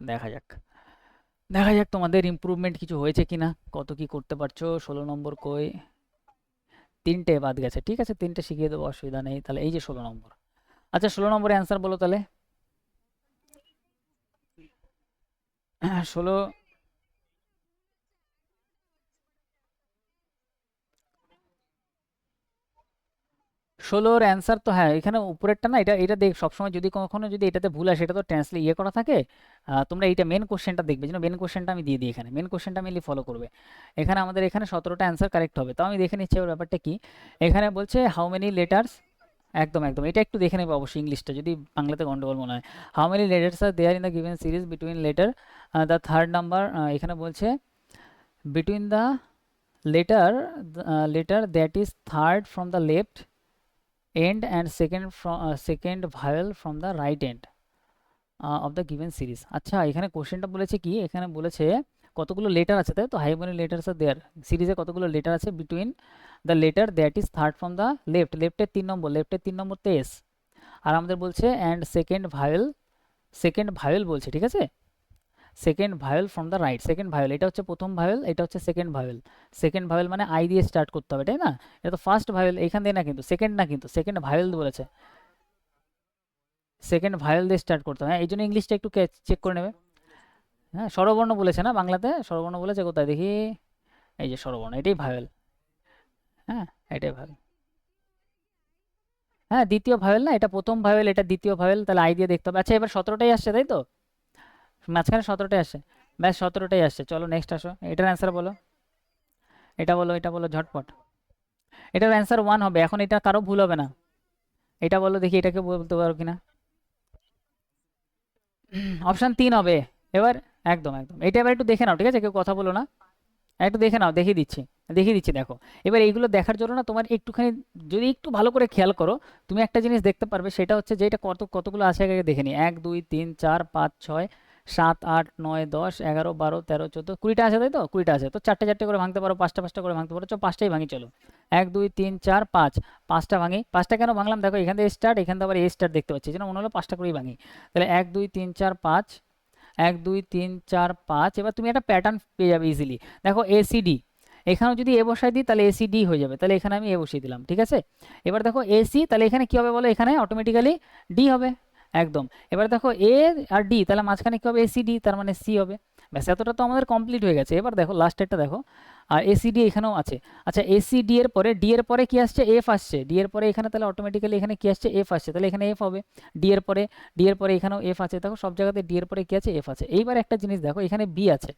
দেখা যাক, দেখা যাক তোমাদের ইমপ্রুভমেন্ট কিছু হয়েছে কিনা, কত কি করতে পারছো। 16 নম্বর কই? তিনটে বাদ গেছে, ঠিক আছে তিনটে শিখিয়ে দেবো, অসুবিধা নেই। তাহলে এই যে 16 নম্বর। আচ্ছা 16 নম্বরের অ্যান্সার বলো তাহলে। 16। 16-র অ্যান্সার তো হ্যাঁ এখানে উপরেরটা না, এটা এটা দেখ সবসময় যদি কখনো যদি এটাতে ভুল আসে, এটা তো ট্রান্সলে ইয়ে করা থাকে। তোমরা এইটা মেন কোশ্চেনটা দেখবে, যেন মেন কোশ্চেনটা আমি দিয়ে দিই এখানে, মেন কোশ্চেনটা মেনলি ফলো করবে। এখানে আমাদের এখানে 17টা অ্যান্সার কারেক্ট হবে, তো আমি দেখে নিচ্ছি এবার ব্যাপারটা কি। এখানে বলছে হাউ মেনি লেটার্স, একদম একদম এটা একটু দেখে নেবে অবশ্যই, ইংলিশটা যদি বাংলাতে গন্ডগোল মনে হয়। How many letters R there in the given series between letter the third number, এখানে বলছে between the letter, letter that is third from the left end and second vowel from the right end of the given series। আচ্ছা এখানে কোশ্চেনটা বলেছে কি, এখানে বলেছে কতগুলো লেটার আছে, তাই তো how many letters R there, সিরিজে কতগুলো লেটার আছে between the letter that is third from the left, লেফটের 3 নম্বর, লেফটের 3 নম্বরতে এস। আর আমাদের বলছে and second vowel, second vowel বলছে, ঠিক আছে second vowel from the right, second vowel এটা হচ্ছে প্রথম ভাওয়েল, এটা হচ্ছে সেকেন্ড ভাওয়েল। সেকেন্ড ভাওয়েল মানে আই দিয়ে স্টার্ট করতে হবে, তাই না? এটা তো ফার্স্ট ভাওয়েল এখান দিয়ে না, কিন্তু সেকেন্ড না, কিন্তু সেকেন্ড ভাওয়েল বলেছে, সেকেন্ড ভাওয়েল দিয়ে স্টার্ট করতে হবে। হ্যাঁ এই জন্য ইংলিশটা একটু চেক করে নেবে। হ্যাঁ স্বরবর্ণ বলেছে না, বাংলাতে স্বরবর্ণ বলেছে, কোথায় দেখি, এই যে স্বরবর্ণ, এটাই ভাওয়েল। হ্যাঁ এটাই ভাওয়েল। হ্যাঁ দ্বিতীয় ভাওয়েল না, এটা প্রথম ভাওয়েল, এটা দ্বিতীয় ভাওয়েল, তাহলে আই দিয়ে দেখতে হবে। আচ্ছা এবার 17টাই আসছে তাই তো, মাঝখানে 17টাই আসছে, ব্যাস 17টাই আসছে। চলো নেক্সট আসো, এটার অ্যান্সার বলো, এটা বলো, এটা বলো ঝটপট। এটার অ্যান্সার 1 হবে, এখন এটা কারো ভুল হবে না। এটা বলো দেখি, এটাকে বলতে পারো কিনা। অপশন 3 হবে এবার, একদম একদম। এটা এবার একটু দেখে নাও, ঠিক আছে কেউ কথা বলো না, একটু দেখে নাও, দেখিয়ে দিচ্ছি, দেখিয়ে দিচ্ছি দেখো। এবার এইগুলো দেখার জন্য না তোমার একটুখানি, যদি একটু ভালো করে খেয়াল করো, তুমি একটা জিনিস দেখতে পারবে, সেটা হচ্ছে যে এটা কতগুলো আছে আগে দেখে নি। 1 2 3 4 5 6 7 8 9 10 11 12 13 14 20টা আছে, তাই তো 20টা আছে, তো চারটে চারটে করে ভাঙতে পারো, পাঁচটা পাঁচটা করে ভাঙতে পারো, চলো পাঁচটাই ভাঙি চলো। 1 2 3 4 5, পাঁচটা ভাঙি। পাঁচটা কেন ভাঙলাম দেখো, এখান থেকে স্টার্ট, এখান থেকে আবার এ স্টার্ট দেখতে পাচ্ছি, যেন মনে হলো পাঁচটা করেই ভাঙি। তাহলে 1 2 3 4 5, 1 2 3 4 5। এবার তুমি একটা প্যাটার্ন পেয়ে যাবে ইজিলি। দেখো এসিডি, এখানেও যদি এ বসাই দিই তাহলে এসিডি হয়ে যাবে, তাহলে এখানে আমি এ বসিয়ে দিলাম, ঠিক আছে। এবার দেখো এসি, তাহলে এখানে কি হবে বলো, এখানে অটোমেটিক্যালি ডি হবে, একদম। এবার দেখো এ আর ডি, তাহলে মাঝখানে কি হবে, এসিডি, তার মানে সি হবে। ব্যাস এতটা তো আমাদের কমপ্লিট হয়ে গেছে। এবার দেখো লাস্টেরটা দেখো, আর এসিডি এখানেও আছে। আচ্ছা এসিডি এর পরে ডি এর পরে কি আসছে, এফ আসছে, ডি এর পরে এখানে তাহলে অটোমেটিক্যালি এখানে কি আসছে, এফ আসছে, তাহলে এখানে এফ হবে। ডি এর পরে, ডি এর পরে এখানেও এফ আছে, দেখো সব জায়গাতে ডি এর পরে কি আছে, এফ আছে। এইবার একটা জিনিস দেখো, এখানে বি আছে,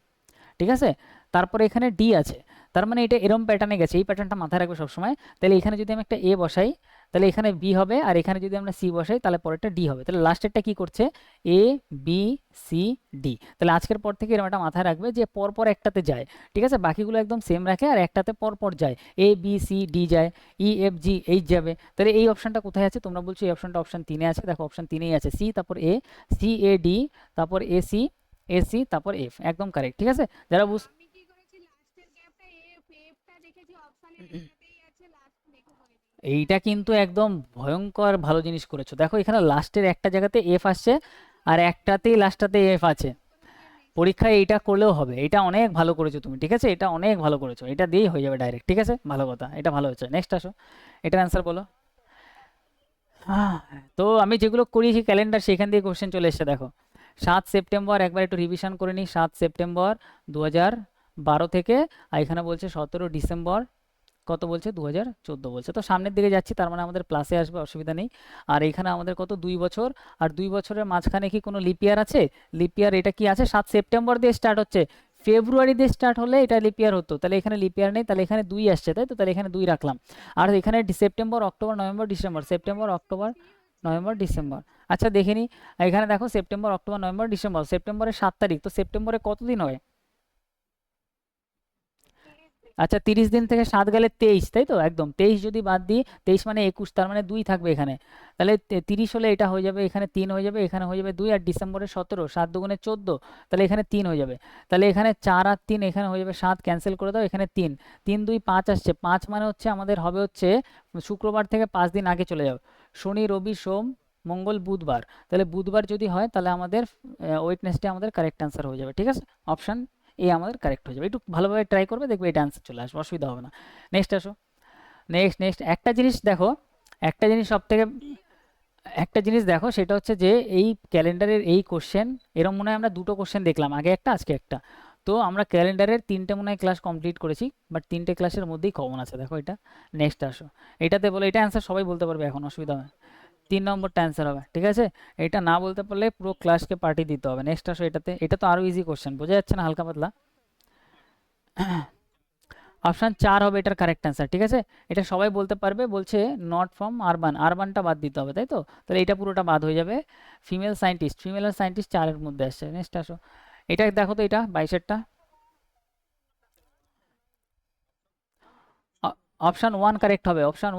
ঠিক আছে, তারপরে এখানে ডি আছে, তার মানে এটা এরম প্যাটার্নে গেছে, এই প্যাটার্নটা মাথায় রাখবে সবসময়। তাহলে এখানে যদি আমি একটা এ বসাই, তাহলে এখানে বি হবে, আর এখানে যদি আমরা সি বসাই তাহলে পরেরটা ডি হবে। তাহলে লাস্টেরটা কি করছে, এ বি সি ডি। তাহলে আজকের পর থেকে এরকম একটা মাথায় রাখবে যে পরপর একটাতে যায়, ঠিক আছে, বাকিগুলো একদম সেম রাখে, আর একটাতে পরপর যায়, এ বি সি ডি যায়, ই এফ জি এইচ যাবে। তাহলে এই অপশনটা কোথায় আছে, তোমরা বলছো এই অপশনটা অপশন 3-এ আছে, দেখো অপশন 3-এই আছে, সি তারপর এ, সি এ ডি, তারপর এ সি, এ সি তারপর এফ, একদম কারেক্ট, ঠিক আছে। যারা বুঝ আমি কি করেছি, লাস্টের গ্যাপটা এফ, এফটা দেখেছি অপশনের এটাতেই আছে, লাস্ট দেখে করিনি। এইটা কিন্তু একদম ভয়ঙ্কর ভালো জিনিস করেছো, দেখো এখানে লাস্টের একটা জায়গাতে এফ আসছে, আর একটাতেই লাস্টটাতে এফ আছে। পরীক্ষায় মেনশন পরীক্ষায় এইটা করলেও হবে, এটা অনেক ভালো করেছো তুমি, ঠিক আছে, এটা অনেক ভালো করেছো, এটা দিয়েই হয়ে যাবে ডাইরেক্ট, ঠিক আছে, ভালো কথা, এটা ভালো হয়েছে। নেক্সট আসো, এটার অ্যান্সার বলো। আহ, তো আমি যেগুলো করিয়েছি ক্যালেন্ডার, সেখান দিয়ে কোশ্চেন চলে এসেছে দেখো। 7 সেপ্টেম্বর, একবার একটু রিভিশন করে নিই, 7 সেপ্টেম্বর 2012 থেকে, আর এখানে বলছে 17 ডিসেম্বর, কত বলছে, 2014 বলছে, তো সামনের দিকে যাচ্ছি, তার মানে আমাদের প্লাসে আসবে, অসুবিধা নেই। আর এখানে আমাদের কত, 2 বছর, আর 2 বছরের মাঝখানে কি কোনো লিপিয়ার আছে, লিপিয়ার এটা কি আছে, 7 সেপ্টেম্বর দিয়ে স্টার্ট হচ্ছে, ফেব্রুয়ারি দিয়ে স্টার্ট হলে এটা লিপিয়ার হতো, তাহলে এখানে লিপিয়ার নেই, তাহলে এখানে 2 আসছে, তাই তো, তাহলে এখানে 2 রাখলাম। আর এখানে September October November December, September October November December. আচ্ছা দেখে নিই, এখানে দেখো সেপ্টেম্বর অক্টোবর নভেম্বর ডিসেম্বর, সেপ্টেম্বরের 7 তারিখ, তো সেপ্টেম্বরে কতদিন হয়, 30 দিন। আচ্ছা 30 দিন থেকে 7 গেলে 23, তাই তো, একদম 23 যদি বাদ দিই, 23 মানে 21, তার মানে 2 থাকবে এখানে। তাহলে 30 হলে এটা হয়ে যাবে, এখানে 3 হয়ে যাবে, এখানে হয়ে যাবে 2, আর ডিসেম্বরে 17, 7 দুগুণে 14, তাহলে এখানে 3 হয়ে যাবে। তাহলে এখানে 4 আর 3, এখানে হয়ে যাবে 7, ক্যান্সেল করে দাও, এখানে 3, 3 2 5 আসছে, 5 মানে হচ্ছে আমাদের হবে হচ্ছে শুক্রবার থেকে 5 দিন আগে চলে যাও, শনি রবি সোম মঙ্গল বুধবার, তাহলে বুধবার যদি হয় তাহলে আমাদের ওয়েডনেসডে আমাদের কারেক্ট অ্যান্সার হয়ে যাবে, ঠিক আছে, অপশান এ আমাদের কারেক্ট হয়ে যাবে। একটু ভালোভাবে ট্রাই করবে, দেখবে এটা অ্যান্সার চলে আসবে, অসুবিধা হবে না। নেক্সট আসো, নেক্সট একটা জিনিস দেখো, একটা জিনিস সব থেকে একটা জিনিস দেখো, সেটা হচ্ছে যে এই ক্যালেন্ডারের এই কোশ্চেন, এরকম মনে হয় আমরা দুটো কোশ্চেন দেখলাম, আগে একটা আজকে একটা। তো আমরা ক্যালেন্ডারের তিনটে মনে হয় ক্লাস কমপ্লিট করেছি, বাট তিনটে ক্লাসের মধ্যেই কমন আছে, দেখো এটা। নেক্সট আসো, এটাতে বলে এটা অ্যান্সার সবাই বলতে পারবে, এখন অসুবিধা হবে না। 3 নম্বরটা অ্যান্সার হবে, ঠিক আছে। এটা না বলতে পারলে পুরো ক্লাসকে পার্টি দিতে হবে। নেক্সট আসো এটাতে, এটা তো আরও ইজি কোশ্চেন, বোঝা যাচ্ছে না, হালকা পাতলা। অপশান 4 হবে এটার কারেক্ট অ্যান্সার, ঠিক আছে। এটা সবাই বলতে পারবে, বলছে নট ফ্রম আরবান, আরবানটা বাদ দিতে হবে, তাই তো, তাহলে এটা পুরোটা বাদ হয়ে যাবে। ফিমেল আর সায়েন্টিস্ট 4-এর মধ্যে আসছে। নেক্সট আসো, এটা দেখো তো, এটা 22-এরটা। অপশান 1 কারেক্ট হবে, অপশান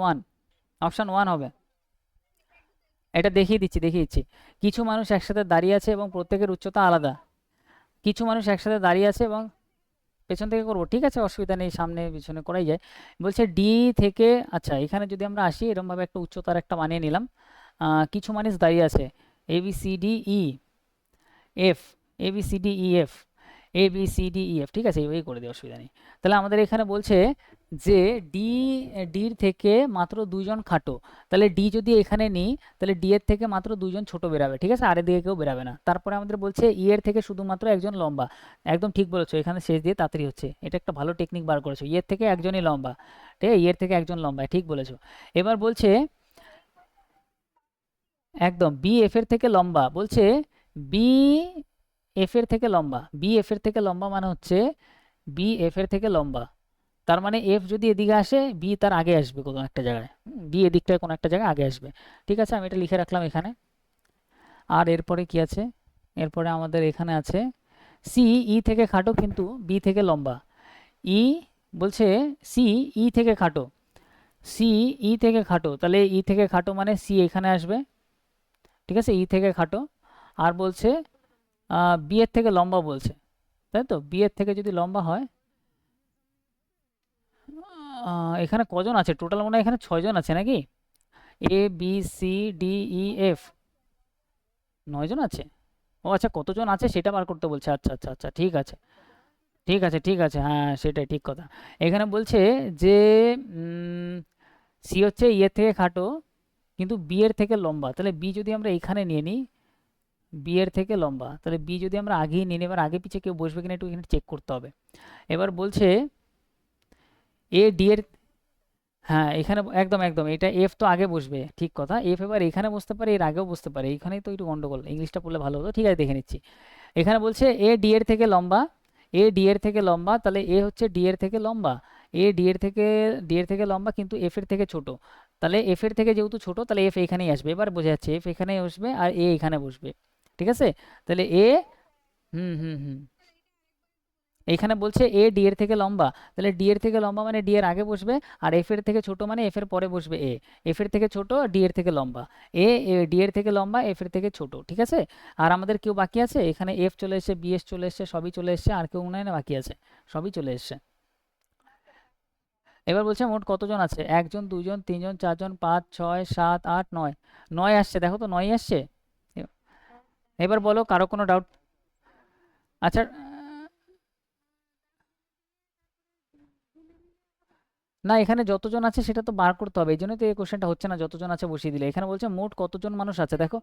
ওয়ান হবে। এটা দেখিয়ে দিচ্ছি। কিছু মানুষ একসাথে দাঁড়িয়ে আছে এবং প্রত্যেকের উচ্চতা আলাদা। কিছু মানুষ একসাথে দাঁড়িয়ে আছে এবং পেছন থেকে করবো, ঠিক আছে, অসুবিধা নেই, সামনে পিছনে করাই যায়। বলছে ডি থেকে, আচ্ছা এখানে যদি আমরা আসি এরমভাবে একটা উচ্চতার একটা বানিয়ে নিলাম। কিছু মানুষ দাঁড়িয়ে আছে, A B C D E F, A B C D E F, A B C D E F, ঠিক আছে, এইভাবেই করে দিই, অসুবিধা নেই। তাহলে আমাদের এখানে বলছে যে ডির থেকে মাত্র 2 জন খাটো, তাহলে ডি যদি এখানে নিই তাহলে ডি এর থেকে মাত্র 2 জন ছোট বেরাবে, ঠিক আছে, আর এদিকে কেউ বেরাবে না। তারপরে আমাদের বলছে ই এর থেকে শুধুমাত্র একজন লম্বা, একদম ঠিক বলেছো, এখানে শেষ দিয়ে তাড়াতাড়ি হচ্ছে, এটা একটা ভালো টেকনিক বার করেছো, ই এর থেকে একজনই লম্বা, ঠিক আছে, ই এর থেকে একজন লম্বা, ঠিক বলেছো। এবার বলছে একদম বি এফ এর থেকে লম্বা, বলছে বি এফ এর থেকে লম্বা, বি এফ এর থেকে লম্বা মানে হচ্ছে বি এফ এর থেকে লম্বা, তার মানে এফ যদি এদিকে আসে বি তার আগে আসবে কোনো একটা জায়গায়, বি এদিকটায় কোনো একটা জায়গায় আগে আসবে, ঠিক আছে, আমি এটা লিখে রাখলাম এখানে। আর এরপরে কি আছে, এরপরে আমাদের এখানে আছে সি ই থেকে খাটো কিন্তু বি থেকে লম্বা, ই বলছে সি ই থেকে খাটো, সি ই থেকে খাটো, তাহলে ই থেকে খাটো মানে সি এখানে আসবে, ঠিক আছে, ই থেকে খাটো। আর বলছে বি এর থেকে লম্বা বলছে, তাই তো, বি এর থেকে যদি লম্বা হয়, এখানে কজন আছে টোটাল, মনে হয় এখানে 6 জন আছে নাকি, A B C D E F, 9 জন আছে। ও আচ্ছা, কতজন আছে সেটা বার করতে বলছে, আচ্ছা আচ্ছা আচ্ছা, ঠিক আছে, হ্যাঁ সেটাই ঠিক কথা। এখানে বলছে যে সি হচ্ছে ইয়ের থেকে খাটো কিন্তু বি এর থেকে লম্বা, তাহলে বি যদি আমরা এখানে নিয়ে নিই, বি এর থেকে লম্বা, তাহলে বি যদি আমরা আগেই নিয়ে নিই, এবার আগে পিছে কেউ বসবে কিনা একটু এখানে চেক করতে হবে। এবার বলছে এ ডি এর, হ্যাঁ এখানে একদম একদম, এটা এফ তো আগে বসবে, ঠিক কথা, এফ এবার এখানে বসতে পারে, এর আগেও বসতে পারে, এইখানেই তো একটু গন্ডগোল, ইংলিশটা পড়লে ভালো হতো, ঠিক আছে দেখে নিচ্ছি। এখানে বলছে এ ডি এর থেকে লম্বা, এ ডি এর থেকে লম্বা, তাহলে এ হচ্ছে ডি এর থেকে লম্বা, এ ডি এর থেকে লম্বা কিন্তু এফ এর থেকে ছোট, তাহলে এফ এর থেকে যেহেতু ছোট তাহলে এফ এখানেই আসবে, এবার বোঝা যাচ্ছে এফ এখানেই বসবে আর এ এখানে বসবে, ঠিক আছে, তাহলে এ, হুম হুম হুম, এইখানে বলছে এ ডি এর থেকে লম্বা, তাহলে ডি এর থেকে লম্বা মানে ডি এর আগে বসবে, আর এফ এর থেকে ছোট মানে এফ এর পরে বসবে এ, এফ এর থেকে ছোট ডি এর থেকে লম্বা, এ ডি এর থেকে লম্বা এফ এর থেকে ছোট, ঠিক আছে। আর আমাদের কেউ বাকি আছে এখানে, এফ চলে এসছে, বি এস চলে এসছে, সবই চলে এসছে, আর কেউ মনে হয় না বাকি আছে, সবই চলে এসছে। এবার বলছে মোট কতজন আছে, 1 জন 2 জন 3 জন 4 জন 5 6 7 8 9, 9 আসছে, দেখো তো 9 আসছে। এ- এবার বলো কারো কোনো ডাউট, আচ্ছা। না এখানে যতজন আছে সেটা তো বার করতে হবে, এই জন্যই তো এই কোশ্চেনটা হচ্ছে না, যতজন আছে বসিয়ে দিলে, এখানে বলছে মোট কতজন মানুষ আছে, দেখো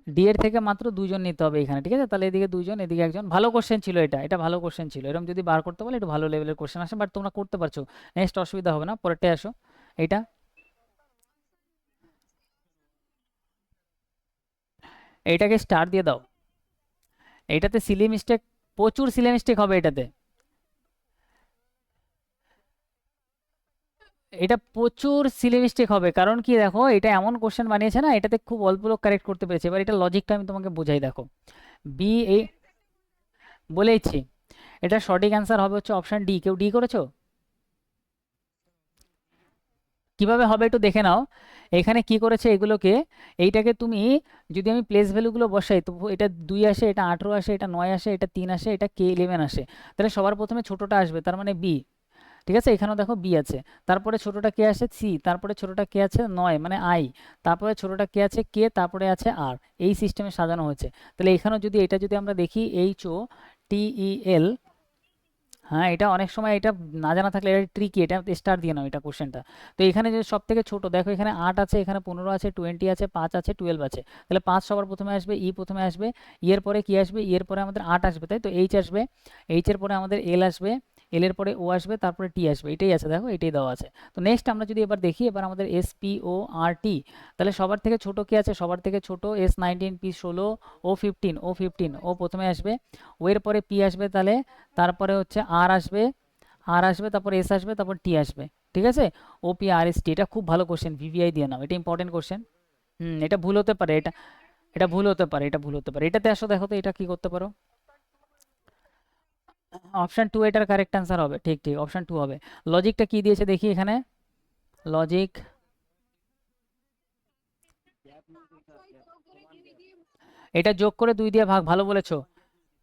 ডি এর থেকে মাত্র 2 জন নিতে হবে এখানে, ঠিক আছে, তাহলে এদিকে 2 জন এদিকে 1 জন, ভালো কোশ্চেন ছিল এটা, এটা ভালো কোশ্চেন ছিল, এরকম যদি বার করতে পারলে একটু ভালো লেভেলের কোশ্চেন আসে, বাট তোমরা করতে পারছো, নেক্সট অসুবিধা হবে না, পরেরটায় আসো। এইটা, এইটাকে স্টার দিয়ে দাও, এইটাতে সিলি মিস্টেক, প্রচুর সিলি মিস্টেক হবে এটাতে, এটা প্রচুর সিলি মিস্টেক হবে, কারণ কি দেখো এটা এমন কোশ্চেন বানিয়েছে না, এটাতে খুব অল্প লোক কারেক্ট করতে পেরেছে, এবার এটা লজিকটা আমি তোমাকে বোঝাই, দেখো বি এ, বলেইছি এটা সঠিক অ্যান্সার হবে হচ্ছে অপশন ডি, কেউ ডি করেছো, কিভাবে হবে একটু দেখে নাও। এখানে কি করেছে এগুলোকে, এইটাকে তুমি যদি আমি প্লেস ভ্যালুগুলো বসাই তো এটা 2 আসে, এটা 18 আসে, এটা 9 আসে, এটা 3 আসে, এটা কে 11 আসে, তাহলে সবার প্রথমে ছোটটা আসবে, তার মানে বি, ঠিক আছে, এখানেও দেখো বি আছে, তারপরে ছোটটা কে আছে সি, তারপরে ছোটটা কে আছে 9 মানে আই, তারপরে ছোটটা কে আছে কে, তারপরে আছে আর। এই সিস্টেমে সাজানো হয়েছে। তাহলে এখানেও যদি এটা যদি আমরা দেখি HOTEL, হ্যাঁ এটা অনেক সময় এটা না জানা থাকলে এটা ট্রিকি, এটা স্টার দিয়ে নাও এটা কোশ্চেনটা। তো এখানে যে সব থেকে ছোট দেখো, এখানে 8 আছে, এখানে 15 আছে, 20 আছে, 5 আছে, 12 আছে। তাহলে 5 সবার প্রথমে আসবে, ই প্রথমে আসবে, ই এর পরে কি আসবে, ই এর পরে আমাদের 8 আসবে, তাই তো এইচ আসবে, এইচ এর পরে আমাদের এল আসবে, এল এর পরে ও আসবে, তারপরে টি আসবে, এটাই আছে দেখো, এটাই দেওয়া আছে। তো নেক্সট আমরা যদি এবার দেখি, এবার আমাদের SPORT, তাহলে সবার থেকে ছোট কি আছে, সবার থেকে ছোট S19 P16 O15 ও প্রথমে আসবে, ও এর পরে পি আসবে, তাহলে তারপরে হচ্ছে আর আসবে, আর আসবে, তারপর এস আসবে, তারপর টি আসবে। ঠিক আছে, OPRST, এটা খুব ভালো কোশ্চেন, VVI দিয়ে নাও, এটা ইম্পর্টেন্ট কোশ্চেন। এটা ভুল হতে পারে, এটা এটা ভুল হতে পারে, এটা ভুল হতে পারে। এটাতে আসো, দেখো তো এটা কি করতে পারো। অপশন 2 এটার কারেক্ট অ্যান্সার হবে, ঠিক ঠিক অপশন 2 হবে। লজিকটা কি দিয়েছে দেখি এখানে, লজিক, 5 6 যোগ করে 2 দিয়ে এটা যোগ করে 2 দিয়ে ভাগ, ভালো বলেছো।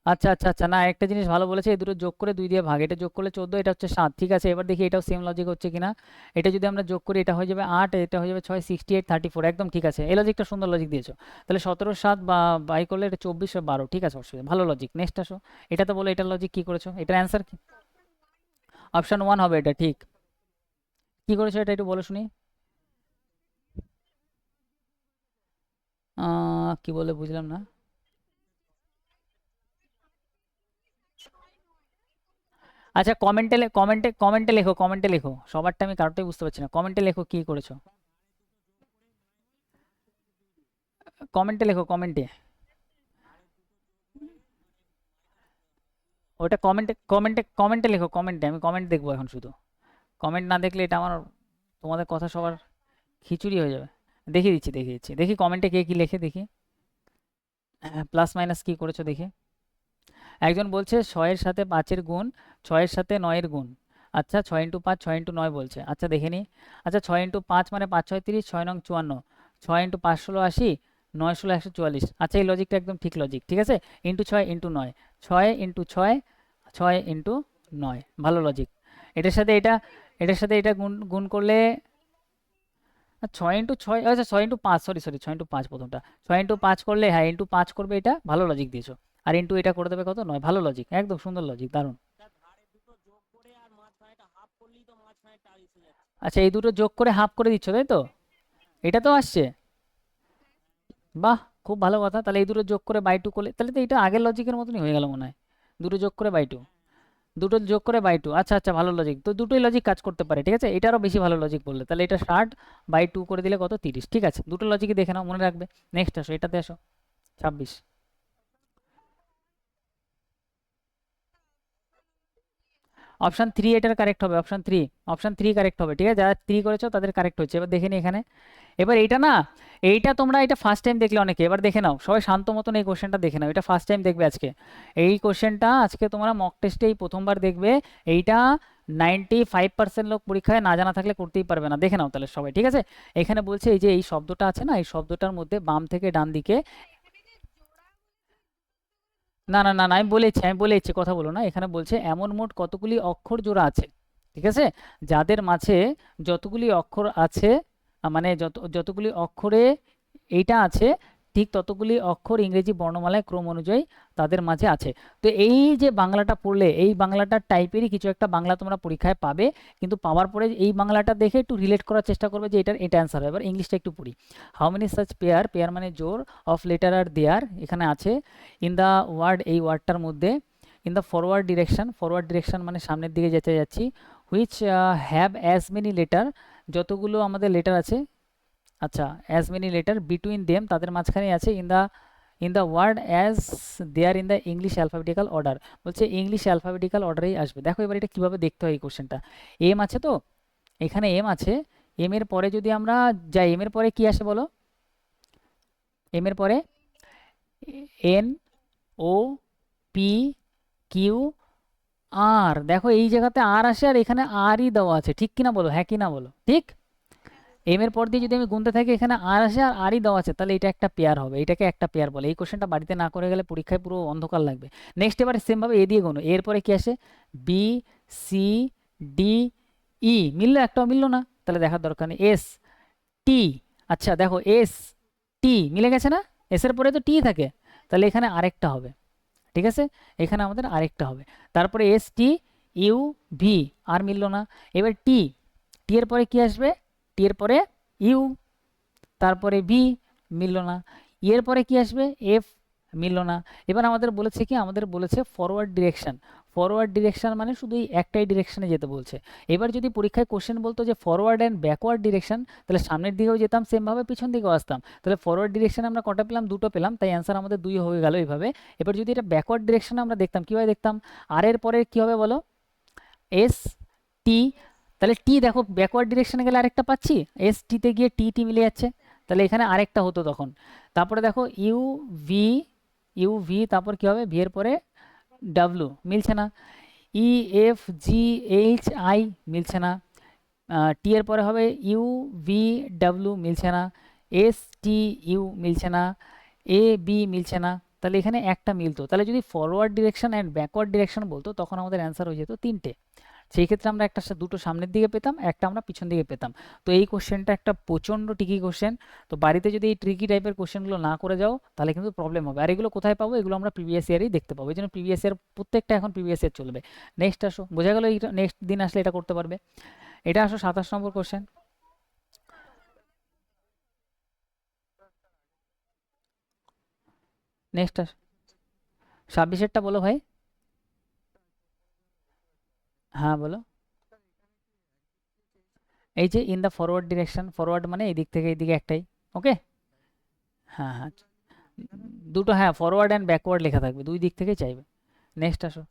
আচ্ছা আচ্ছা আচ্ছা, না একটা জিনিস ভালো বলেছে, এই দুটো যোগ করে 2 দিয়ে ভাগ, এটা যোগ করলে 14, এটা হচ্ছে 7। ঠিক আছে, এবার দেখি এটাও সেম লজিক হচ্ছে কিনা। এটা যদি আমরা যোগ করি এটা হয়ে যাবে 8, এটা হয়ে যাবে 6, 68, 34, একদম ঠিক আছে, এই লজিকটা সুন্দর লজিক দিয়েছো। তাহলে 17 7 বা বাই করলে এটা 24 আর 12, ঠিক আছে, অসুবিধা, ভালো লজিক। নেক্সট আসো, এটা তো বলো এটার লজিক কি করেছো, এটার অ্যান্সার কি? অপশন 1 হবে এটা, ঠিক। কি করেছো এটা একটু বলো শুনি। কি বলে বুঝলাম না। আচ্ছা কমেন্টে লেখো, কমেন্টে লেখো, সবারটা আমি কারোটাই বুঝতে পারছি না, কমেন্টে লেখো কি করেছো, কমেন্টে লেখো, কমেন্টে। ওটা কমেন্টে লেখো, কমেন্টে, আমি কমেন্ট দেখবো এখন শুধু। কমেন্ট না দেখলে এটা আমার, তোমাদের কথা সবার খিচুড়ি হয়ে যাবে। দেখিয়ে দিচ্ছি, দেখি কমেন্টে কে কি লেখে দেখি। প্লাস মাইনাস কি করেছো দেখি। একজন বলছে 6 এর সাথে 5 এর গুণ, 6 এর সাথে 9 এর গুণ। আচ্ছা 6 ইন্টু 5, 6 ইন্টু 9 বলছে, আচ্ছা দেখে নি। আচ্ছা 6 ইন্টু 5 মানে 5 6 30, 6 নং 54, 6 ইন্টু 5 16 80, 9 16 144। আচ্ছা এই লজিকটা একদম ঠিক লজিক, ঠিক আছে। ইন্টু 6 ইন্টু 9, 6 ইন্টু 6, 6 ইন্টু 9, ভালো লজিক। এটার সাথে এটা, এটার সাথে এটা গুণ গুণ করলে 6 ইন্টু 6, আচ্ছা 6 ইন্টু 5, সরি 6 ইন্টু 5 প্রথমটা, 6 ইন্টু 5 করলে, হ্যাঁ ইন্টু 5 করবে, এটা ভালো লজিক দিয়েছো। আর ইন্টু এটা করে দেবে কত 9, ভালো লজিক, একদম সুন্দর লজিক, দারুণ। আচ্ছা এই দুটো যোগ করে হাফ করে দিচ্ছ তাই তো, এটা তো আসছে, বাহ, খুব ভালো কথা। তাহলে এই দুটো যোগ করে বাই টু করলে, তাহলে তো এটা আগের লজিকের মতনই হয়ে গেল মনে হয়। দুটো যোগ করে বাই টু, দুটো যোগ করে বাই টু, আচ্ছা আচ্ছা ভালো লজিক, তো দুটোই লজিক কাজ করতে পারে, ঠিক আছে, এটারও বেশি ভালো লজিক বললে, তাহলে এটা 60 বাই টু করে দিলে কত 30, ঠিক আছে, দুটো লজিকই দেখে নাও, মনে রাখবে। নেক্সট আসো, এটাতে আসো, 26। অপশন 3 এটার কারেক্ট হবে, অপশন 3 কারেক্ট হবে, ঠিক আছে, যারা 3 করেছো তাদের কারেক্ট হচ্ছে। এবার দেখে নি এখানে, এবার এইটা না, এইটা তোমরা এটা ফার্স্ট টাইম দেখলে অনেকে, এবার দেখে নাও সবাই শান্ত মতন, এই কোশ্চেনটা দেখে নাও, এটা ফার্স্ট টাইম দেখবে আজকে। এই কোশ্চেনটা আজকে তোমরা মক টেস্টে এই প্রথমবার দেখবে। এইটা 95% লোক পরীক্ষায় না জানা থাকলে করতেই পারবে না, দেখে নাও তাহলে সবাই, ঠিক আছে। এখানে বলছে এই যে এই শব্দটা আছে না, এই শব্দটার মধ্যে বাম থেকে ডান দিকে, না আমি বলেছি কথা বলো না, এখানে বলছে এমন মোট কতগুলি অক্ষর জোড়া আছে, ঠিক আছে, যাদের মাঝে যতগুলি অক্ষর আছে, মানে যতগুলি অক্ষরে এইটা আছে, ঠিক ততগুলি অক্ষর ইংরেজি বর্ণমালায় ক্রম অনুযায়ী তাদের মাঝে আছে। তো এই যে বাংলাটা পড়লে, এই বাংলাটার টাইপেরই কিছু একটা বাংলা তোমরা পরীক্ষায় পাবে, কিন্তু পাওয়ার পরে এই বাংলাটা দেখে একটু রিলেট করার চেষ্টা করবে যে এটা অ্যান্সার হবে। এবার ইংলিশটা একটু পড়ি। How many such pair, pair মানে জোর, অফ লেটার আর দেয়ার, এখানে আছে, ইন দ্য ওয়ার্ড, এই ওয়ার্ডটার মধ্যে, ইন দ্য ফরওয়ার্ড ডিরেকশন মানে সামনের দিকে যেতে যাচ্ছি, which have as many letter, যতগুলো আমাদের লেটার আছে, আচ্ছা as many letter between them, তাদের মাঝখানে আছে, in the word as there in the English alphabetical order, বলছে ইংলিশ অ্যালফাবেটিক্যাল অর্ডারেই আসবে। দেখো এবার এটা কীভাবে দেখতে হয় এই কোশ্চেনটা। এম আছে তো, এখানে এম আছে, এম এর পরে যদি আমরা যাই, এম এর পরে কি আসে বলো, এম এর পরে এন, ও, পি, কিউ, আর, দেখো এই জায়গাতে আর আসে, আর এখানে আরই দেওয়া আছে, ঠিক কিনা বলো, হ্যাঁ কিনা বলো, ঠিক। এম এর পর দিয়ে যদি আমি গুনতে থাকি, এখানে আর আসে আর আরই দেওয়া আছে, তাহলে এটা একটা পেয়ার হবে, এটাকে একটা পেয়ার বলে। এই কোশ্চেনটা বাড়িতে না করে গেলে পরীক্ষায় পুরো অন্ধকার লাগবে। নেক্সট এবার সেমভাবে এ দিয়ে গুনো, এর পরে কি আসে, বি, সি, ডি ই মিললো, একটাও মিললো না, তাহলে দেখার দরকার নেই। এস টি, আচ্ছা দেখো এস টি মিলে গেছে না, এস এর পরে তো টি থাকে, তাহলে এখানে আরেকটা হবে, ঠিক আছে, এখানে আমাদের আরেকটা হবে। তারপরে এস টি ইউ ভি, আর মিললো না। এবার টি, টি এর পরে কি আসবে, টি এর পরে ইউ, তারপরে বি, মিললো না। ই এর পরে কি আসবে, এফ, মিললো না। এবার আমাদের বলেছে কি, আমাদের বলেছে ফরওয়ার্ড ডিরেকশন। ফরওয়ার্ড ডিরেকশন মানে শুধু এই একটাই ডিরেকশনে যেতে বলছে। এবার যদি পরীক্ষায় কোশ্চেন বলতো যে ফরওয়ার্ড অ্যান্ড ব্যাকওয়ার্ড ডিরেকশন, তাহলে সামনের দিকেও যেতাম সেমভাবে, পিছন দিকেও আসতাম। তাহলে ফরওয়ার্ড ডিরেকশনে আমরা কটা পেলাম, দুটো পেলাম, তাই অ্যান্সার আমাদের দুই হয়ে গেল এইভাবে। এবার যদি এটা ব্যাকওয়ার্ড ডিরেকশনে আমরা দেখতাম, কীভাবে দেখতাম, আর এর পরে কী হবে বলো, এস টি, তাহলে টি দেখো ব্যাকওয়ার্ড ডিরেকশনে গেলে আরেকটা পাচ্ছি, এস টিতে গিয়ে টি টি মিলে যাচ্ছে, তাহলে এখানে আরেকটা হতো তখন। তারপরে দেখো ইউ ভি, ইউ ভি, তারপর কি হবে, ভি এর পরে ডাব্লু, মিলছে না। E F G H I, মিলছে না। টি এর পরে হবে ইউ ভি ডাব্লু, মিলছে না। এস টি ইউ, মিলছে না। এ বি, মিলছে না। তাহলে এখানে একটা মিলতো, তাহলে যদি forward direction and backward direction বলতো তখন আমাদের অ্যান্সার হয়ে যেত তিনটে। সেই ক্ষেত্রে আমরা একটা দুটো সামনের দিকে পেতাম, একটা আমরা পিছন দিকে পেতাম। তো এই কোশ্চেনটা একটা প্রচণ্ড ট্রিকি কোশ্চেন। তো বাড়িতে যদি এই ট্রিকি টাইপের কোশ্চেনগুলো না করে যাও তাহলে কিন্তু প্রবলেম হবে। আর এগুলো কোথায় পাবো, এগুলো আমরা প্রিভিয়াস ইয়ারেই দেখতে পাবো, এই জন্য প্রিভিয়াস ইয়ার প্রত্যেকটা এখন প্রিভিয়াস ইয়ার চলবে। নেক্সট আসো, বোঝা গেল, এইটা নেক্সট দিন আসলে এটা করতে পারবে। এটা আসো 27 নম্বর কোশ্চেন। নেক্সট আস, 26এরটা বলো ভাই। হ্যাঁ বলো। এই যে in the forward direction, forward মানে এই দিক থেকে এই দিকে একটাই, ওকে। হ্যাঁ হ্যাঁ, দুটো, হ্যাঁ ফরওয়ার্ড অ্যান্ড ব্যাকওয়ার্ড লেখা থাকবে, দুই দিক থেকেই চাইবে। নেক্সট আসো,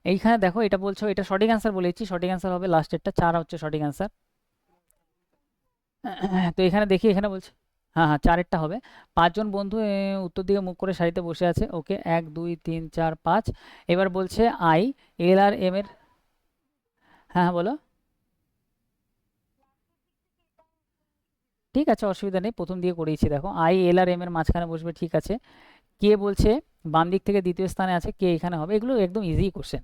এইখানে দেখো এটা বলছো, এটা সঠিক অ্যান্সার বলেছি, সঠিক অ্যান্সার হবে লাস্টেরটা, 4 হচ্ছে সঠিক অ্যান্সার। তো এখানে দেখি, এখানে বলছে, হ্যাঁ হ্যাঁ 4এরটা হবে। 5 জন বন্ধু উত্তর দিকে মুখ করে সারিতে বসে আছে, ওকে, 1 2 3 4 5। এবার বলছে আই এল আর এম এর, হ্যাঁ হ্যাঁ বলো। ঠিক আছে, অসুবিধা নেই, প্রথম দিকে করেইছি, দেখো আই এল আর এম এর মাঝখানে বসবে, ঠিক আছে। কে বলছে বাম দিক থেকে দ্বিতীয় স্থানে আছে, কে এখানে হবে, এগুলো একদম ইজি কোশ্চেন।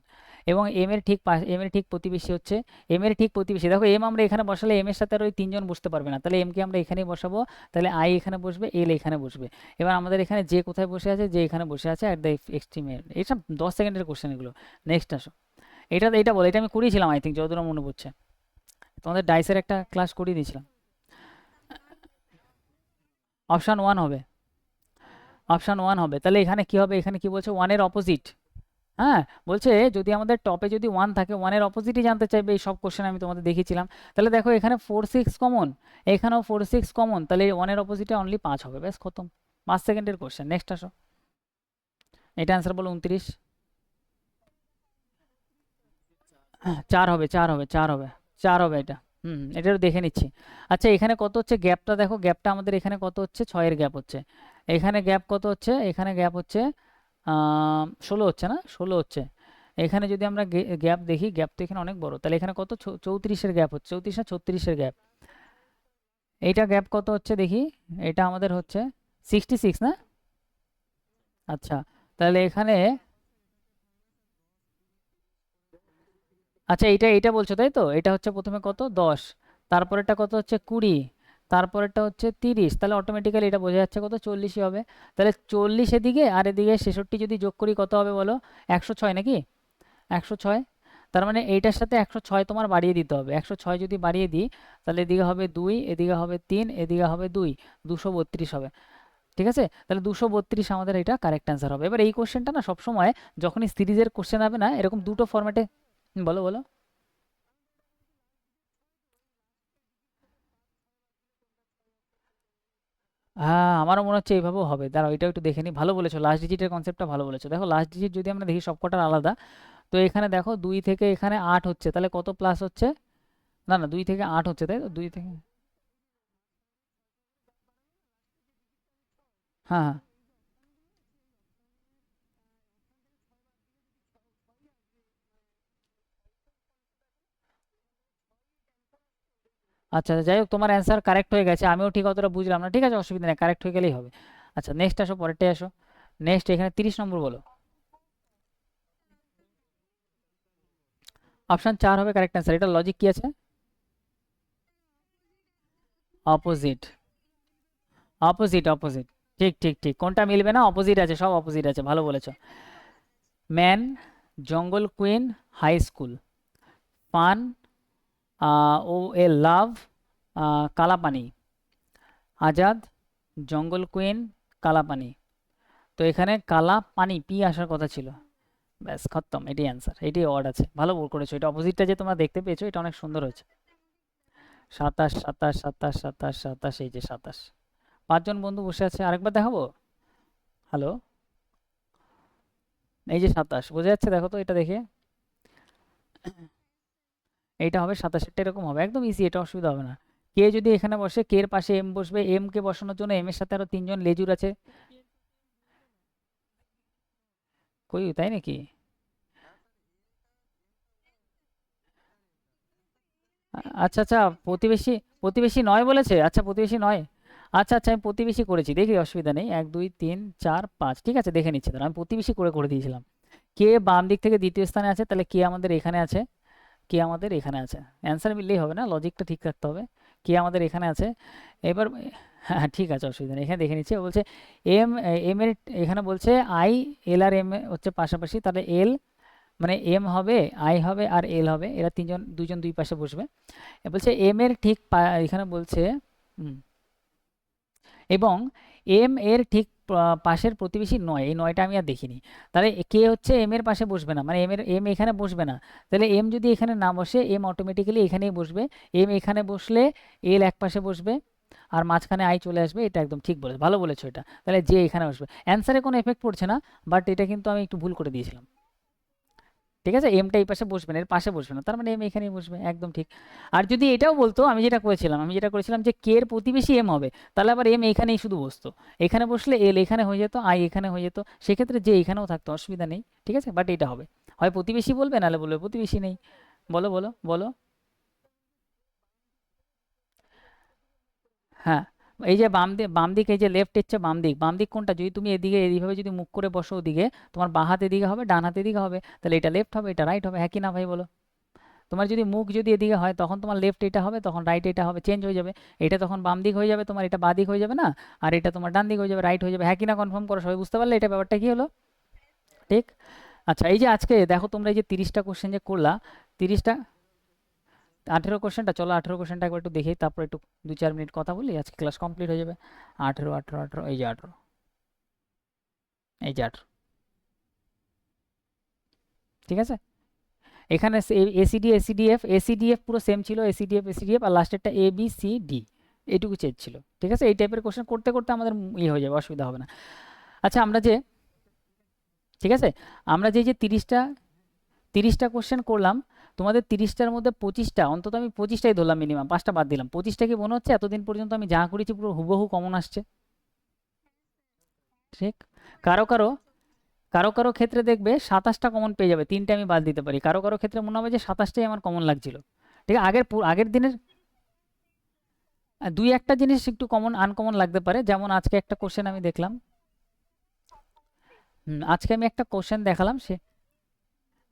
এবং এম এর ঠিক পাশ, এম এর ঠিক প্রতিবেশী হচ্ছে, এম এর ঠিক প্রতিবেশী, দেখো এম আমরা এখানে বসালে এম এর সাথে আর ওই 3 জন বসতে পারবে না, তাহলে এম কে আমরা এখানেই বসাবো, তাহলে আই এখানে বসবে, এল এখানে বসবে। এবার আমাদের এখানে যে কোথায় বসে আছে, যে এখানে বসে আছে অ্যাট দ্য এক্সট্রিম এন্ড, এইসব 10 সেকেন্ডের কোশ্চেন এগুলো। নেক্সট আসো, এটা বলো, এটা আমি করিয়েছিলাম আই থিঙ্ক, যতদূর মনে পড়ছে, তোমাদের ডাইসের একটা ক্লাস করিয়ে দিয়েছিলাম। অপশান 1 হবে, অপশান 1 হবে, তাহলে এখানে কি হবে, এখানে কি বলছে, ওয়ানের অপোজিট। হ্যাঁ, বলছে যদি আমাদের টপে যদি 1 থাকে, 1-এর অপোজিটই জানতে চাইবে, এই সব কোশ্চেন আমি তোমাদের দেখিয়েছিলাম। তাহলে দেখো এখানে 4 6 কমন, এখানেও 4 6 কমন, তাহলে 1-এর অপোজিটে অনলি 5 হবে, ব্যাস খতম। 5 সেকেন্ডের কোশ্চেন। নেক্সট আসো, এটা অ্যান্সার বলো 29। 4 হবে, 4 হবে, 4 হবে, 4 হবে এটা। এটা দেখে নিচ্ছি। আচ্ছা এখানে কত হচ্ছে গ্যাপটা, দেখো গ্যাপটা আমাদের এখানে কত হচ্ছে, 6-এর গ্যাপ হচ্ছে। এখানে গ্যাপ কত হচ্ছে, এখানে গ্যাপ হচ্ছে 16 হচ্ছে না, 16 হচ্ছে। এখানে যদি আমরা গ্যাপ দেখি, গ্যাপ তো এখানে অনেক বড়, তাহলে এখানে কত, 34-এর গ্যাপ হচ্ছে, 34 না 36-এর গ্যাপ। এইটা গ্যাপ কত হচ্ছে দেখি, এটা আমাদের হচ্ছে 66 না। আচ্ছা, তাহলে এখানে, আচ্ছা এইটা এইটা বলছো তাই তো, এটা হচ্ছে প্রথমে কত 10, তারপরেরটা কত হচ্ছে 20, তারপরেরটা হচ্ছে 30, তাহলে অটোমেটিক্যালি এটা বোঝা যাচ্ছে কত, 40-ই হবে। তাহলে 40 এদিকে আর এদিকে 66 যদি যোগ করি কত হবে বলো, 106 নাকি, 106। তার মানে এইটার সাথে 106 তোমার বাড়িয়ে দিতে হবে, 106 যদি বাড়িয়ে দিই তাহলে এদিকে হবে 2, এদিকে হবে 3, এদিকে হবে 2, 232 হবে। ঠিক আছে, তাহলে 232 আমাদের এটা কারেক্ট অ্যান্সার হবে। এবার এই কোশ্চেনটা না সবসময় যখনই সিরিজের কোশ্চেন হবে না এরকম দুটো ফরম্যাটে, বলো বলো। হ্যাঁ আমারও মনে হচ্ছে এইভাবেও হবে, দাঁড়াও এটাও একটু দেখে নিই, ভালো বলেছো, লাস্ট ডিজিটের কনসেপ্টটা ভালো বলেছো। দেখো লাস্ট ডিজিট যদি আমরা দেখি সবকটার আলাদা, তো এখানে দেখো 2 থেকে এখানে 8 হচ্ছে, তাহলে কত প্লাস হচ্ছে, না না 2 থেকে 8 হচ্ছে তাই তো, 2 থেকে, হ্যাঁ হ্যাঁ, আচ্ছা আচ্ছা, যাই হোক তোমার অ্যান্সার কারেক্ট হয়ে গেছে, আমিও ঠিক অতটা বুঝলাম না, ঠিক আছে অসুবিধা নেই, কারেক্ট হয়ে গেলেই হবে। আচ্ছা নেক্সট আসো, পরেরটাই আসো। নেক্সট এখানে 30 নম্বর বলো। অপশন 4 হবে কারেক্ট অ্যান্সার। এটা লজিক কি আছে? Opposite, opposite, opposite. ঠিক ঠিক ঠিক, কোনটা মিলবে না? অপোজিট আছে, সব অপোজিট আছে, ভালো বলেছো। ম্যান, জঙ্গল কুইন, হাই স্কুল, ফান, ও এ লাভ, কালাপানি, আজাদ, জঙ্গল কুইন, কালাপানি। তো এখানে কালা পানি পি আসার কথা ছিল। ব্যাস খতম, এটাই অ্যান্সার, এটাই ওয়ার্ড আছে, ভালো করেছো। এটা অপোজিটটা যে তোমরা দেখতে পেয়েছো, এটা অনেক সুন্দর হয়েছে। 27, 27, 27, 27, 27, এই যে 27। 5 জন বন্ধু বসে আছে, আরেকবার দেখাবো? হ্যালো, এই যে 27 বোঝা যাচ্ছে, দেখো তো এটা দেখে। এইটা হবে 27, এরকম হবে, একদম ইজি, এটা অসুবিধা হবে না। কে যদি এখানে বসে, কে এর পাশে এম বসবে, এম কে বসানোর জন্য এম এর সাথে আরো 3 জন লেজুর আছে। কই, তাই নাকি? আচ্ছা আচ্ছা, প্রতিবেশী, প্রতিবেশী নয় বলেছে, আচ্ছা প্রতিবেশী নয়। আচ্ছা আচ্ছা, আমি প্রতিবেশী করেছি, দেখি অসুবিধা নেই, 1 2 3 4 5, ঠিক আছে দেখে নিচ্ছি, দাঁড়াও, আমি প্রতিবেশী করে দিয়েছিলাম। কে বাম দিক থেকে দ্বিতীয় স্থানে আছে, তাহলে কে আমাদের এখানে আছে, কে আমাদের এখানে আছে। অ্যান্সার মিললেই হবে না, লজিকটা ঠিক রাখতে হবে। কে আমাদের এখানে আছে। এবার হ্যাঁ ঠিক আছে, অসুবিধা নেই, এখানে দেখে নিচ্ছি। ও বলছে এম, এম এর এখানে বলছে আই, এল আর এম হচ্ছে পাশাপাশি, তাহলে এল মানে এম হবে, আই হবে আর এল হবে, এরা 3 জন, 2 জন 2 পাশে বসবে। এ বলছে এম এর ঠিক এখানে বলছে হুম, এবং এম এর ঠিক পাশের প্রতিবেশী নয়, এই নয়টা আমি আর দেখিনি। তাহলে কে হচ্ছে এম এর পাশে বসবে না, মানে এম এখানে বসবে না। তাহলে এম যদি এখানে না বসে, এম অটোমেটিক্যালি এখানেই বসবে। এম এখানে বসলে এল এক পাশে বসবে, আর মাঝখানে আই চলে আসবে, এটা একদম ঠিক বলেছো, ভালো বলেছো এটা। তাহলে যে এখানে বসবে, অ্যান্সারে কোনো এফেক্ট পড়ছে না, বাট এটা কিন্তু আমি একটু ভুল করে দিয়েছিলাম। ঠিক আছে, এমটা এই পাশে বসবে না, এর পাশে বসবে না, তার মানে এম এখানেই বসবে, একদম ঠিক। আর যদি এটাও বলতো, আমি যেটা করেছিলাম যে কে এর প্রতিবেশী এম হবে, তাহলে আবার এম এখানেই শুধু বসতো, এখানে বসলে এল এখানে হয়ে যেত, আই এখানে হয়ে যেত, সেক্ষেত্রে যে এখানেও থাকতো, অসুবিধা নেই। ঠিক আছে, বাট এটা হবে, হয় প্রতিবেশী বলবে, নাহলে বলবে প্রতিবেশী নেই। বলো বলো বলো। হ্যাঁ, এই যে বাম দিক, এই যে লেফট হচ্ছে বাম দিক, বাম দিক কোনটা? যদি তুমি এদিকে এইভাবে যদি মুখ করে বসো ওদিকে, তোমার বাঁ হাত এদিকে হবে, ডান হাত এদিকে হবে, তাহলে এটা লেফট হবে, এটা রাইট হবে, হ্যাঁ কি না ভাই বলো? তোমার যদি মুখ যদি এদিকে হয়, তখন তোমার লেফট এটা হবে, তখন রাইট এটা হবে, চেঞ্জ হয়ে যাবে। এটা তখন বাম দিক হয়ে যাবে তোমার, এটা বাঁ দিক হয়ে যাবে না? আর এটা তোমার ডান দিক হয়ে যাবে, রাইট হয়ে যাবে, হ্যাঁ কি না? কনফার্ম করো, সবাই বুঝতে পারলে এটা ব্যাপারটা কি হলো? ঠিক। আচ্ছা, এই যে আজকে দেখো তোমরা এই যে 30টা কোশ্চেন যে করলা, 30টা, 18 কোশ্চেনটা, চলো 18 কোশ্চেনটা একবার একটু দেখি, তারপর একটু 2 4 মিনিট কথা বলি, আজকে ক্লাস কমপ্লিট হয়ে যাবে। 18 18 18, এই যে 18, এই যে 18, ঠিক আছে। এখানে এসিডি এসিডিএফ, এসিডিএফ পুরো সেম ছিল, এসিডিএফ এসিডিএফ, আর লাস্টেরটা এ বি সি ডি, এইটুকু চেঞ্জ ছিল। ঠিক আছে, এই টাইপের কোশ্চেন করতে করতে আমাদের ইয়ে হয়ে যাবে, অসুবিধা হবে না। আচ্ছা, আমরা যে, ঠিক আছে, আমরা যে 30টা কোশ্চেন করলাম, তোমাদের 30টার মধ্যে 25টা, অন্তত আমি 25টাই ধরলাম, মিনিমাম 5টা বাদ দিলাম, 25টা কি মনে হচ্ছে এতদিন পর্যন্ত আমি যা করেছি পুরো হুবহু কমন আসছে? ঠিক। কারো কারো কারো কারো ক্ষেত্রে দেখবে 27টা কমন পেয়ে যাবে, 3টে আমি বাদ দিতে পারি, কারো কারো ক্ষেত্রে মনে হবে যে 27টাই আমার কমন লাগছিল। ঠিক আছে, আগের দিনের 2 1টা জিনিস একটু কমন আনকমন লাগতে পারে, যেমন আজকে একটা কোশ্চেন আমি দেখলাম। আজকে আমি একটা কোশ্চেন দেখালাম,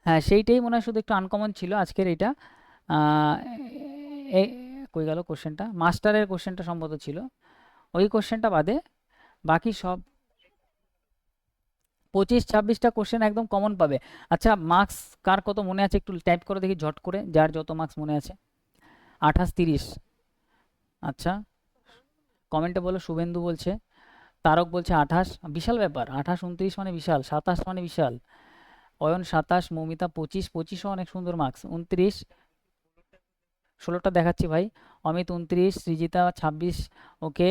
হ্যাঁ সেইটাই মনে হয় শুধু একটু আনকমন ছিল আজকের এইটা। আহ, এ কই গেল কোশ্চেনটা, মাস্টারের কোশ্চেনটা সম্ভবত ছিল, ওই কোশ্চেনটা বাদে বাকি সব 25 26টা কোশ্চেন একদম কমন পাবে। আচ্ছা, মার্কস কার কত মনে আছে একটু টাইপ করে দেখি ঝট করে, যার যত মার্কস মনে আছে। 28 30, আচ্ছা কমেন্টে বলো। শুভেন্দু বলছে, তারক বলছে 28, বিশাল ব্যাপার, 28 29 মানে বিশাল, 27 মানে বিশাল। অয়ন 27, মৌমিতা 25, 25ও অনেক সুন্দর মার্কস। 29, 16টা দেখাচ্ছি ভাই। অমিত 29, সৃজিতা 26, ওকে।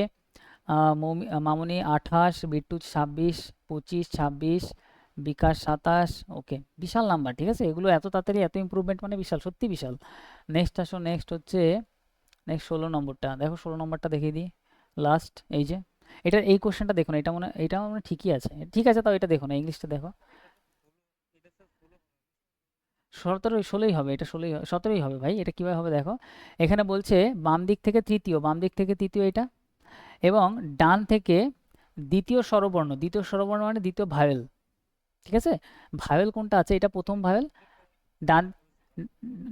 মামুনি 28, বিট্টু 26, 25 26, বিকাশ 27, ওকে, বিশাল নাম্বার। ঠিক আছে, এগুলো এত তাড়াতাড়ি এত ইমপ্রুভমেন্ট মানে বিশাল, সত্যি বিশাল। নেক্সট আসো, নেক্সট হচ্ছে, নেক্সট 16 নম্বরটা দেখো, 16 নম্বরটা দেখিয়ে দিই, লাস্ট এই যে, এই কোশ্চেনটা দেখো না, এটা মনে হয় ঠিকই আছে, ঠিক আছে, তাও এটা দেখো না, ইংলিশটা দেখো। 17 16ই হবে, এটা 17ই হবে ভাই, এটা কিভাবে হবে দেখো। এখানে বলছে বাম দিক থেকে তৃতীয়, বাম দিক থেকে তৃতীয় এটা, এবং ডান থেকে দ্বিতীয় স্বরবর্ণ, দ্বিতীয় স্বরবর্ণ মানে দ্বিতীয় ভাওয়েল। ঠিক আছে, ভাওয়েল কোনটা আছে, এটা প্রথম ভাওয়েল। ডান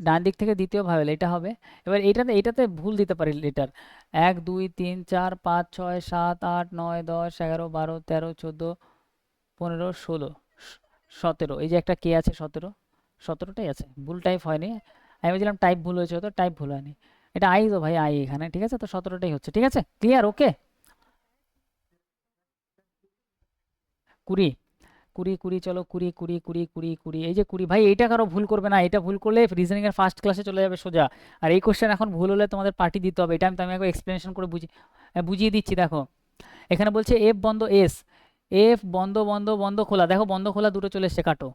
ডান দিক থেকে দ্বিতীয় ভাওয়েল এটা হবে। এবার এটাতে এটাতে ভুল দিতে পারি লেটার। 1 2 3 4 5 6 7 8 9 10 11 12 13 14 15 16 17, এই যে একটা কে আছে 17টাই আছে, ভুল টাইপ হয়নি। আমি বলছিলাম টাইপ ভুল হয়েছে, তো টাইপ ভুল হয়নি। এটা আই তো ভাই, আই এখানে, ঠিক আছে, তো 17টাই হচ্ছে, ঠিক আছে, ক্লিয়ার, ওকে। 20 20 20, চলো 20 20 20 20 20, এই যে 20 ভাই, এইটা কারো ভুল করবে না, এটা ভুল করলে রিজনিং এর ফার্স্ট ক্লাসে চলে যাবে সোজা। আর এই কোশ্চেন এখন ভুল হলে তোমাদের পার্টি দিতে হবে, এটা আমি একবার এক্সপ্লেনেশন করে বুঝিয়ে দিচ্ছি। দেখো এখানে বলছে এফ বন্ধ এস, এফ বন্ধ বন্ধ বন্ধ খোলা, দেখো বন্ধ খোলা দুটো চলে এসছে, কাটো।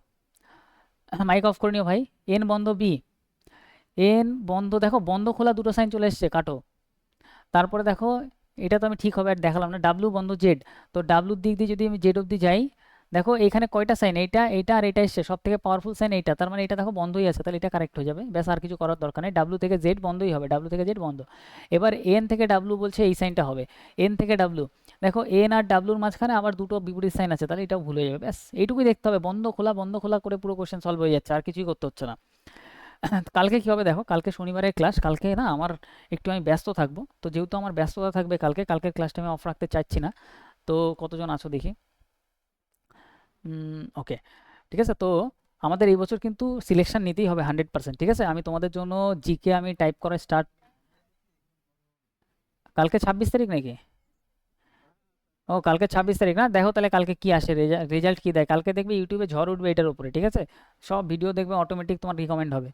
মাইক অফ করে নিও ভাই। এন বন্ধ বি, এন বন্ধ, দেখো বন্ধ খোলা দুটো সাইন চলে এসছে, কাটো। তারপরে দেখো, এটা তো আমি ঠিক হবে আর দেখালাম না, ডাব্লু বন্ধ জেড, তো ডাব্লুর দিক দিয়ে যদি আমি জেড অব্দি যাই, দেখো এখানে কয়টা সাইন, এইটা এইটা আর এটা এসছে, সব থেকে পাওয়ারফুল সাইন এইটা, তার মানে এটা দেখো বন্ধই আছে, তাহলে এটা কারেক্ট হয়ে যাবে, ব্যাস আর কিছু করার দরকার নেই, ডাব্লু থেকে জেড বন্ধই হবে, ডাব্লু থেকে জেড বন্ধ। এবার এন থেকে ডাব্লু বলছে এই সাইনটা হবে, এন থেকে ডাব্লু, দেখো এন আর ডাব্লুর মাঝখানে আবার দুটো বিপরীত সাইন আছে, তাহলে এটাও ভুল হয়ে যাবে, ব্যাস এইটুকুই দেখতে হবে, বন্ধ খোলা করে পুরো কোশ্চেন সলভ হয়ে যাচ্ছে, আর কিছুই করতে হচ্ছে না। কালকে কি হবে দেখো, কালকে শনিবারের ক্লাস, কালকে না আমার একটু আমি ব্যস্ত থাকবো, তো যেহেতু আমার ব্যস্ততা থাকবে কালকের ক্লাসটা আমি অফ রাখতে চাইছি না। তো কতজন আছো দেখি। ওকে, ঠিক আছে, তো আমাদের এই বছর কিন্তু সিলেকশন নিতেই হবে 100%, ঠিক আছে, আমি তোমাদের জন্য জিকে আমি টাইপ করা স্টার্ট। কালকে 26 তারিখ নাকি? ও কালকে 26 তারিখ না, দেখো তাহলে কালকে কি আসে, রেজাল্ট কি দেয়, কালকে দেখবে ইউটিউবে ঝড় উঠবে এটার উপরে, ঠিক আছে, সব ভিডিও দেখবে অটোমেটিক তোমার রিকমেন্ড হবে,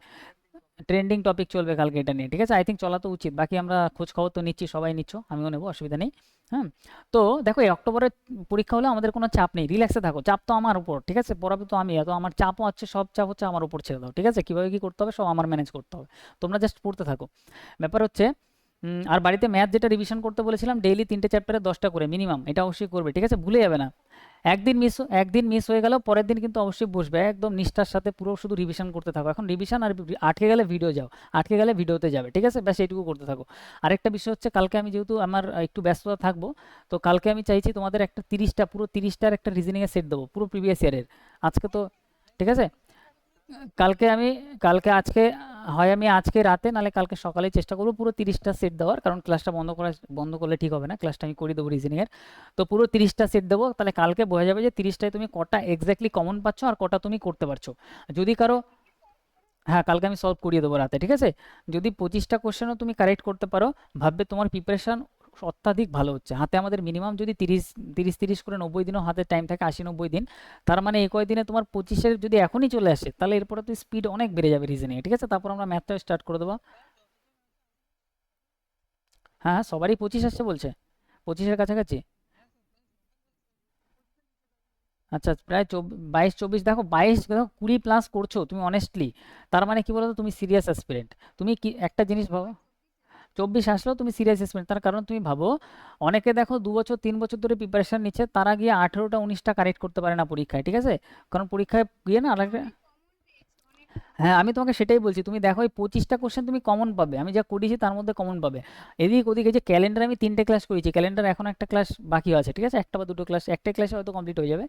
ট্রেন্ডিং টপিক চলবে কালকে এটা নিয়ে, ঠিক আছে, আই থিঙ্ক চলা তো উচিত, বাকি আমরা খোঁজ খবর তো নিচ্ছি, সবাই নিচ্ছ, আমিও নেবো, অসুবিধা নেই। হ্যাঁ, তো দেখো এই অক্টোবরে পরীক্ষা হলে আমাদের কোনো চাপ নেই, রিল্যাক্সে থাকো, চাপ তো আমার উপর, ঠিক আছে, পড়াবে তো আমি, তো আমার চাপও আছে, সব চাপ হচ্ছে আমার উপর ছেড়ে দাও, ঠিক আছে, কীভাবে কী করতে হবে সব আমার ম্যানেজ করতে হবে, তোমরা জাস্ট পড়তে থাকো। ব্যাপার হচ্ছে আর বাড়িতে ম্যাথ যেটা রিভিশন করতে বলেছিলাম, ডেইলি 3টে চ্যাপ্টারে 10টা করে মিনিমাম, এটা অবশ্যই করবে, ঠিক আছে, ভুলে যাবে না। একদিন মিস হয়ে গেল, পরের দিন কিন্তু অবশ্যই বসবে একদম নিষ্ঠার সাথে, পুরো শুধু রিভিশন করতে থাকো, এখন রিভিশন আর আটকে গেলে ভিডিও যাও, আটকে গেলে ভিডিওতে যাবে, ঠিক আছে, ব্যাস এইটুকু করতে থাকো। আরেকটা বিষয় হচ্ছে, কালকে আমি যেহেতু আমার একটু ব্যস্ততা থাকবো, তো কালকে আমি চাইছি তোমাদের একটা 30টা, পুরো 30টার একটা রিজনিংয়ের সেট দেবো, পুরো প্রিভিয়াস ইয়ারের। আজকে তো, ঠিক আছে, কালকে আমি কালকে আজকে হয় আমি আজকে রাতে নাহলে কালকে সকালেই চেষ্টা করবো পুরো 30টা সেট দেওয়ার, কারণ ক্লাসটা বন্ধ করলে ঠিক হবে না, ক্লাসটা আমি করে দেবো রিজনিংয়ের। তো পুরো 30টা সেট দেবো, তাহলে কালকে বোঝা যাবে যে 30টায় তুমি কটা এক্স্যাক্টলি কমন পাচ্ছ আর কটা তুমি করতে পারছো। যদি কারো, হ্যাঁ কালকে আমি সলভ করিয়ে দেবো রাতে, ঠিক আছে, যদি 25টা কোশ্চেনও তুমি কারেক্ট করতে পারো, ভাববে তোমার প্রিপারেশন অত্যাধিক ভালো হচ্ছে। হাতে আমাদের মিনিমাম যদি 30 করে 90 দিনও হাতে টাইম থাকে, 80 90 দিন, তার মানে এই কয়দিনে তোমার 25-এর যদি এখনই চলে আসে, তাহলে এরপরে তো স্পিড অনেক বেড়ে যাবে রিজনিং, ঠিক আছে, তারপর আমরা ম্যাথটাও স্টার্ট করে দেবো। হ্যাঁ হ্যাঁ, সবারই 25 আসছে বলছে, 25-এর কাছাকাছি। আচ্ছা, প্রায় 22 24, দেখো 22, দেখো 20+ করছো তুমি অনেস্টলি, তার মানে কি বলতো, তুমি সিরিয়াস অ্যাসপিরেন্ট। তুমি কি একটা জিনিস ভাবো, 24 আসলেও তুমি সিরিয়াস অ্যাসপিরেন্ট, তার কারণ তুমি ভাবো, অনেকে দেখো 2 বছর 3 বছর ধরে প্রিপারেশন নিচ্ছে, তারা গিয়ে 18টা 19টা কারেক্ট করতে পারে না পরীক্ষায়, ঠিক আছে, কারণ পরীক্ষায় গিয়ে না আরেকটা। হ্যাঁ আমি তোমাকে সেটাই বলছি, তুমি দেখো এই 25টা কোশ্চেন তুমি কমন পাবে, আমি যা করেছি তার মধ্যে কমন পাবে। এদিক ওদিক, এই যে ক্যালেন্ডার আমি 3টে ক্লাস করেছি, ক্যালেন্ডার এখন একটা ক্লাস বাকি আছে, ঠিক আছে, একটা বা দুটো ক্লাস, একটা ক্লাসে হয়তো কমপ্লিট হয়ে যাবে,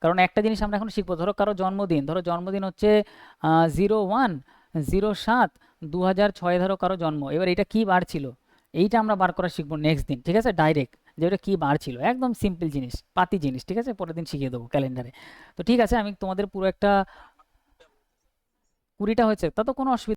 কারণ একটা জিনিস আমরা এখন শিখবো, ধরো কারো জন্মদিন, ধরো জন্মদিন হচ্ছে 01/07/2006, ধরো কারো জন্ম, এবার এটা কি বার ছিল, এইটা আমরা বার করা শিখবো নেক্সট দিন, ঠিক আছে, ডাইরেক্ট, যে ওটা কী বার ছিল, একদম সিম্পল জিনিস, পাতি জিনিস, ঠিক আছে, পরের দিন শিখিয়ে দেবো ক্যালেন্ডারে। তো ঠিক আছে, আমি তোমাদের পুরো একটা 20টা হয়েছে, তা তো কোনো অসুবিধা